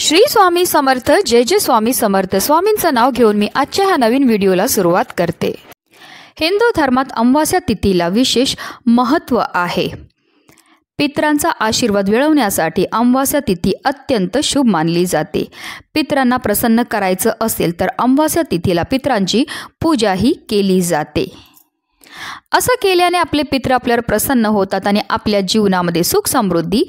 श्री स्वामी समर्थ। जय जय स्वामी समर्थ। स्वामींचं नाव घेऊन मी आजच्या ह्या नवीन व्हिडिओला सुरुवात करते। हिंदू धर्मात अमावास्या तिथीला विशेष महत्त्व आहे। पितरांचा आशीर्वाद मिळवण्यासाठी अमावास्या तिथी अत्यंत शुभ मानली जाते। पितरांना प्रसन्न करायचं असेल तर अमावास्या तिथीला पितरांची पूजाही केली जाते। असं केल्याने आपले पित्र आपल्यावर प्रसन्न होतात आणि आपल्या जीवनामध्ये सुख समृद्धी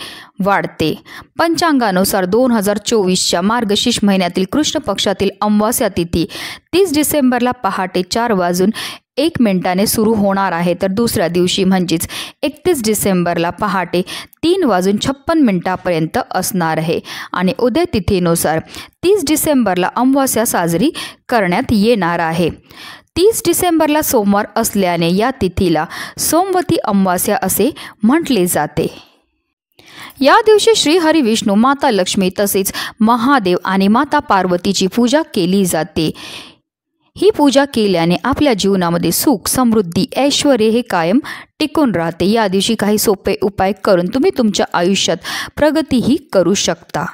वाढते। पंचांगानुसार 2024च्या मार्गशीर्ष महिन्यातील कृष्ण पक्षातील अमावास्या तिथी 30 डिसेंबरला पहाटे 4:01 सुरू होणार आहे, तर दुसऱ्या दिवशी म्हणजेच 31 डिसेंबरला पहाटे 3:56 असणार आहे। आणि उदय तिथीनुसार 30 डिसेंबरला अमावास्या साजरी करण्यात येणार आहे। 30 डिसेंबरला सोमवार असल्याने या तिथीला सोमवती अमावास्या असे म्हटले जाते। या दिवशी श्री हरी विष्णू, माता लक्ष्मी तसेच महादेव आणि माता पार्वतीची पूजा केली जाते। ही पूजा केल्याने आपल्या जीवनामध्ये सुख समृद्धी ऐश्वर्य हे कायम टिकून राहते। या दिवशी काही सोपे उपाय करून तुम्ही तुमच्या आयुष्यात प्रगतीही करू शकता।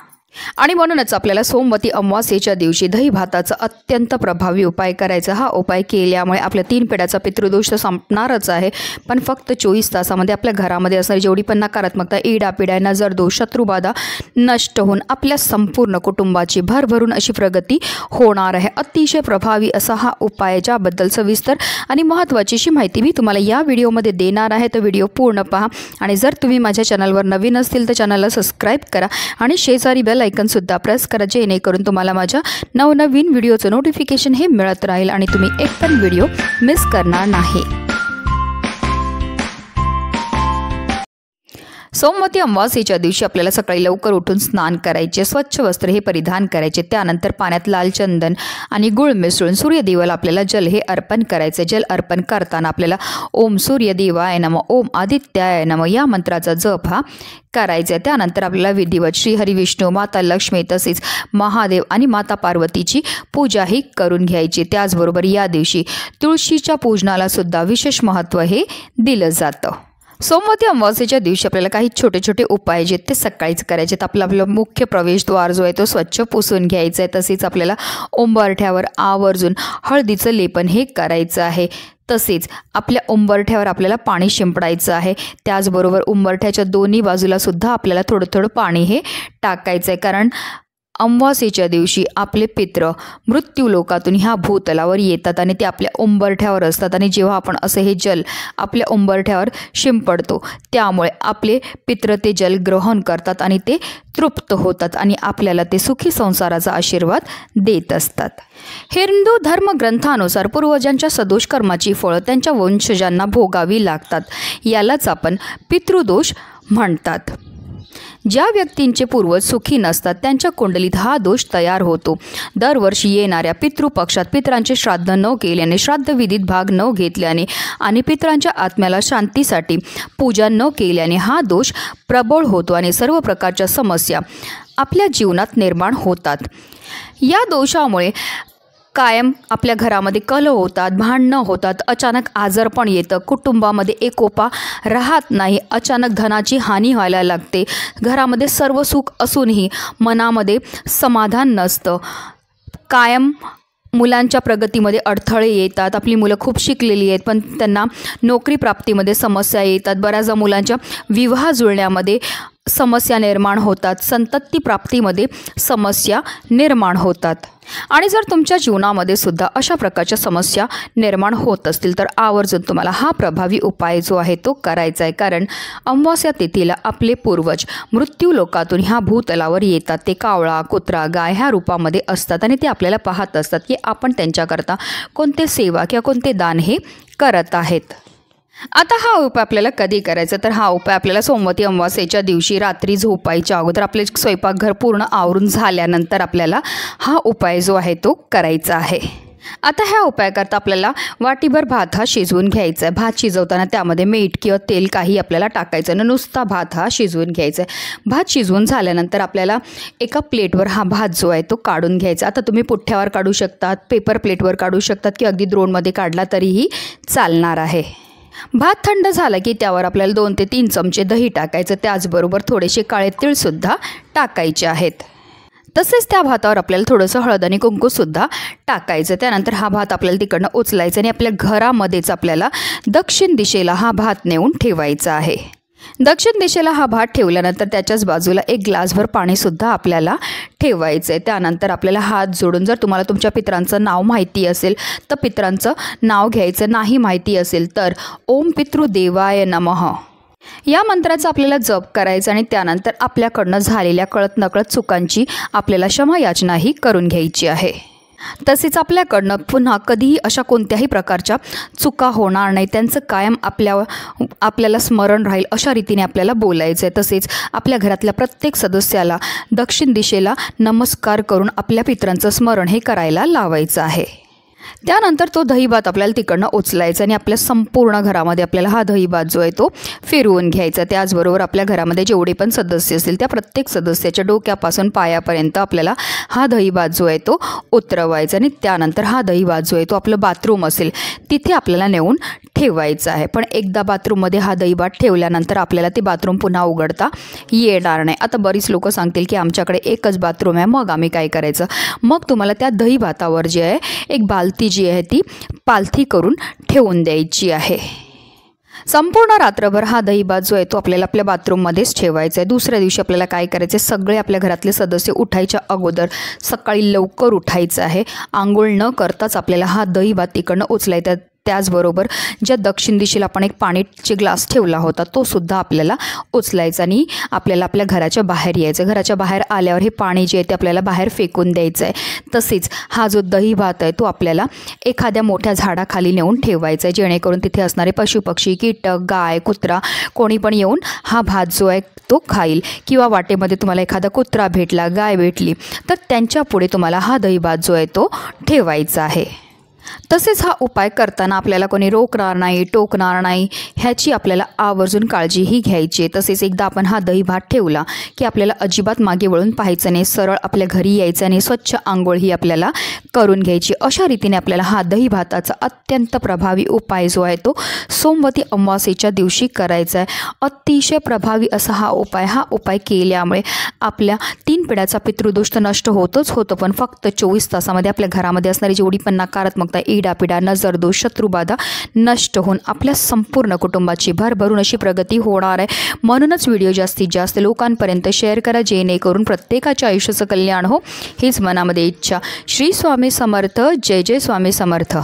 आणि म्हणूनच आपल्याला सोमवती अमावास्येच्या दिवशी दही भाताचा अत्यंत प्रभावी उपाय करायचा। हा उपाय केल्यामुळे आपल्या 3 पिढ्याचा पितृदोष संपणारच आहे, पण फक्त 24 तासामध्ये आपल्या घरामध्ये असणारी जेवढी पण नकारात्मकता, इडापिडा, नजर दोष, शत्रुबाधा नष्ट होऊन आपल्या संपूर्ण कुटुंबाची भरभरून अशी प्रगती होणार आहे। अतिशय प्रभावी असा हा उपाय, ज्याबद्दल सविस्तर आणि महत्त्वाची अशी माहिती मी तुम्हाला या व्हिडिओमध्ये देणार आहे, तर व्हिडिओ पूर्ण पहा। आणि जर तुम्ही माझ्या चॅनलवर नवीन असतील तर चॅनलला सबस्क्राईब करा आणि शेजारी बेल आयकन सुद्धा प्रेस करा, जेणेकरून तुम्हाला माझ्या नवनवीन व्हिडिओचं नोटिफिकेशन हे मिळत राहील आणि तुम्ही एक पण व्हिडिओ मिस करणार नाही। सोमवती अमावास्येच्या दिवशी आपल्याला सकाळी लवकर उठून स्नान करायचे, स्वच्छ वस्त्र हे परिधान करायचे। त्यानंतर पाण्यात लाल चंदन आणि गुळ मिसळून सूर्यदेवाला आपल्याला जल हे अर्पण करायचे। जल अर्पण करताना आपल्याला ओम सूर्यदेवाय नमः, ओम आदित्याय नमः या मंत्राचा जप हा करायचा। त्यानंतर आपल्याला विधिवत श्री हरी विष्णू, माता लक्ष्मी तसेच महादेव आणि माता पार्वतीची पूजाही करून घ्यायची। त्याचबरोबर या दिवशी तुळशीच्या पूजनाला सुद्धा विशेष महत्त्व हे दिलं जातं। सोमवती अमावास्येच्या दिवशी आपल्याला काही छोटे छोटे उपाय जे ते सकाळीच करायचे आहेत। आपला मुख्य प्रवेशद्वार जो आहे तो स्वच्छ पुसून घ्यायचा आहे। तसेच आपल्याला उंबरठ्यावर आवर्जून हळदीचं लेपन हे करायचं आहे। तसेच आपल्या उंबरठ्यावर आपल्याला पाणी शिंपडायचं आहे। त्याचबरोबर उंबरठ्याच्या दोन्ही बाजूला सुद्धा आपल्याला थोडं थोडं पाणी हे टाकायचं आहे, कारण अमावास्येच्या दिवशी आपले पित्र मृत्यू लोकातून ह्या भूतलावर येतात आणि ते आपल्या उंबरठ्यावर असतात। आणि जेव्हा आपण असं हे जल आपल्या उंबरठ्यावर शिंपडतो, त्यामुळे आपले पित्र ते जल ग्रहण करतात आणि ते तृप्त होतात आणि आपल्याला ते सुखी संसाराचा आशीर्वाद देत असतात। हिंदू धर्मग्रंथानुसार पूर्वजांच्या सदोष कर्माची फळं त्यांच्या वंशजांना भोगावी लागतात। यालाच आपण पितृदोष म्हणतात। ज्या व्यक्तींचे पूर्वज सुखी नसतात त्यांच्या कुंडलीत हा दोष तयार होतो। दरवर्षी येणाऱ्या पितृपक्षात पितरांचे श्राद्ध न केल्याने, श्राद्धविधीत भाग न घेतल्याने आणि पितरांच्या आत्म्याला शांतीसाठी पूजा न केल्याने हा दोष प्रबळ होतो आणि सर्व प्रकारच्या समस्या आपल्या जीवनात निर्माण होतात। या दोषामुळे कायम आपल्या घरामध्ये कलह होतात, भांडणं होतात, अचानक आजारपण येतं, कुटुंबामध्ये एकोपा राहत नाही, अचानक धनाची हानी व्हायला लागते, घरामध्ये सर्व सुख असूनही मनामध्ये समाधान नसतं, कायम मुलांच्या प्रगतीमध्ये अडथळे येतात। आपली मुलं खूप शिकलेली आहेत पण त्यांना नोकरी प्राप्तीमध्ये समस्या येतात, बऱ्याचदा मुलांच्या विवाह जुळण्यामध्ये समस्या निर्माण होतात, संतती प्राप्तीमध्ये समस्या निर्माण होतात। आणि जर तुमच्या जीवनामध्ये सुद्धा अशा प्रकारच्या समस्या निर्माण होत असतील तर आवर्जून तुम्हाला हा प्रभावी उपाय जो आहे तो करायचा आहे, कारण अमावास्या तिथीला आपले पूर्वज मृत्यू लोकातून ह्या भूतलावर येतात। ते कावळा, कुत्रा, गाय ह्या रूपामध्ये असतात आणि ते आपल्याला पाहत असतात की आपण त्यांच्याकरता कोणते सेवा किंवा कोणते दान हे करत आहेत। आता हा उपाय आपल्याला कधी करायचा, तर हा उपाय आपल्याला सोमवती अमावास्येच्या दिवशी रात्री झोपायच्या अगोदर आपले स्वयंपाकघर पूर्ण आवरून झाल्यानंतर आपल्याला हा उपाय जो आहे तो करायचा आहे। आता ह्या उपायाकरता आपल्याला वाटीभर भात हा शिजवून घ्यायचा आहे। भात शिजवताना त्यामध्ये मीठ किंवा तेल काही आपल्याला टाकायचं नाही, नुसता भात हा शिजवून घ्यायचा आहे। भात शिजवून झाल्यानंतर आपल्याला एका प्लेटवर हा भात जो आहे तो काढून घ्यायचा। आता तुम्ही पुठ्ठ्यावर काढू शकतात, पेपर प्लेटवर काढू शकतात किंवा अगदी द्रोणमध्ये काढला तरीही चालणार आहे। भात थंड झाला की त्यावर आपल्याला 2 ते 3 चमचे दही टाकायचं, त्याचबरोबर थोडेसे काळे तीळ सुद्धा टाकायचे आहेत। तसेच त्या भातावर आपल्याला थोडंसं हळद आणि कुंकूसुद्धा टाकायचं। त्यानंतर हा भात आपल्याला तिकडनं उचलायचा आणि आपल्या घरामध्येच आपल्याला दक्षिण दिशेला हा भात नेऊन ठेवायचा आहे। दक्षिण दिशेला हा भात ठेवल्यानंतर त्याच्याच बाजूला एक ग्लासभर पाणीसुद्धा आपल्याला ठेवायचं आहे। त्यानंतर आपल्याला हात जोडून, जर तुम्हाला तुमच्या पितरांचं नाव माहिती असेल तर पितरांचं नाव घ्यायचं, नाही माहिती असेल तर ओम पितृदेवाय नमः या मंत्राचा आपल्याला जप करायचा आणि त्यानंतर आपल्याकडनं झालेल्या कळत नकळत चुकांची आपल्याला क्षमायाचनाही करून घ्यायची आहे। तसेच आपल्याकडनं पुन्हा कधीही अशा कोणत्याही प्रकारच्या चुका होणार नाही, त्यांचं कायम आपल्याला स्मरण राहील अशा रीतीने आपल्याला बोलायचं आहे। तसेच आपल्या घरातल्या प्रत्येक सदस्याला दक्षिण दिशेला नमस्कार करून आपल्या पितरांचं स्मरण हे करायला लावायचं आहे। त्यानंतर तो दही भात आपल्याला तिकडनं उचलायचा आणि आपल्या संपूर्ण घरामध्ये आपल्याला हा दही भात जो आहे तो फिरवून घ्यायचा। त्याचबरोबर आपल्या घरामध्ये जेवढे पण सदस्य असतील त्या प्रत्येक सदस्याच्या डोक्यापासून पायापर्यंत आपल्याला हा दही भात जो आहे तो उतरवायचा आणि त्यानंतर हा दही भात जो आहे तो आपलं बाथरूम असेल तिथे आपल्याला नेऊन ठेवायचं आहे। पण एकदा बाथरूममध्ये हा दही भात ठेवल्यानंतर आपल्याला ते बाथरूम पुन्हा उघडता येणार नाही। आता बरीच लोक सांगतील की आमच्याकडे एकच बाथरूम आहे, मग आम्ही काय करायचं? मग तुम्हाला त्या दही भातावर जे आहे एक बालती जी आहे ती पालथी करून ठेवून द्यायची आहे। संपूर्ण रात्रभर हा दही भात जो आहे तो आपल्याला आपल्या बाथरूममध्येच ठेवायचा आहे। दुसऱ्या दिवशी आपल्याला काय करायचं आहे, सगळे आपल्या घरातले सदस्य उठायच्या अगोदर सकाळी लवकर उठायचं आहे। आंघोळ न करताच आपल्याला हा दही भात तिकडनं उचलायचा। त्याचबरोबर ज्या दक्षिण दिशेला आपण एक पाण्याचे ग्लास ठेवला होता तो सुद्धा आपल्याला उचलायचा आणि आपल्याला आपल्या घराच्या बाहेर यायचं। घराच्या बाहेर आल्यावर हे पाणी जे आहे ते आपल्याला बाहेर फेकून द्यायचं आहे। तसेच हा जो दही भात आहे तो आपल्याला एखाद्या मोठ्या झाडाखाली नेऊन ठेवायचा आहे, जेणेकरून तिथे असणारे पशुपक्षी, कीटक, गाय, कुत्रा कोणी पण येऊन हा भात जो आहे तो खाईल। किंवा वाटेमध्ये तुम्हाला एखादा कुत्रा भेटला, गाय भेटली तर त्यांच्या पुढे तुम्हाला हा दही भात जो आहे तो ठेवायचा आहे। तसेच हा उपाय करताना आपल्याला कोणी रोखणार नाही, टोकणार नाही ह्याची आपल्याला आवर्जून काळजीही घ्यायची आहे। तसेच एकदा आपण हा दही भात ठेवला की आपल्याला अजिबात मागे वळून पाहायचं नाही, सरळ आपल्या घरी यायचं आणि स्वच्छ आंघोळ ही आपल्याला करून घ्यायची। अशा रीतीने आपल्याला हा दही भाताचा अत्यंत प्रभावी उपाय जो आहे तो सोमवती अमावस्येच्या दिवशी करायचा आहे। अतिशय प्रभावी असा हा उपाय केल्यामुळे आपल्या 3 पिढ्याचा पितृदोष नष्ट होतच होतं, पण फक्त 24 तासामध्ये आपल्या घरामध्ये असणारी जेवढी पण नकारात्मकता, इडापिडा, नजरदोष, शत्रुबाधा नष्ट होऊन आपल्या संपूर्ण कुटुंबाची भरभरून अशी प्रगती होणार आहे। म्हणूनच व्हिडिओ जास्तीत जास्त लोकांपर्यंत शेअर करा, जेणेकरून प्रत्येकाच्या आयुष्याचं कल्याण हो हीच मनामध्ये इच्छा। श्री स्वामी समर्थ। जय जय स्वामी समर्थ।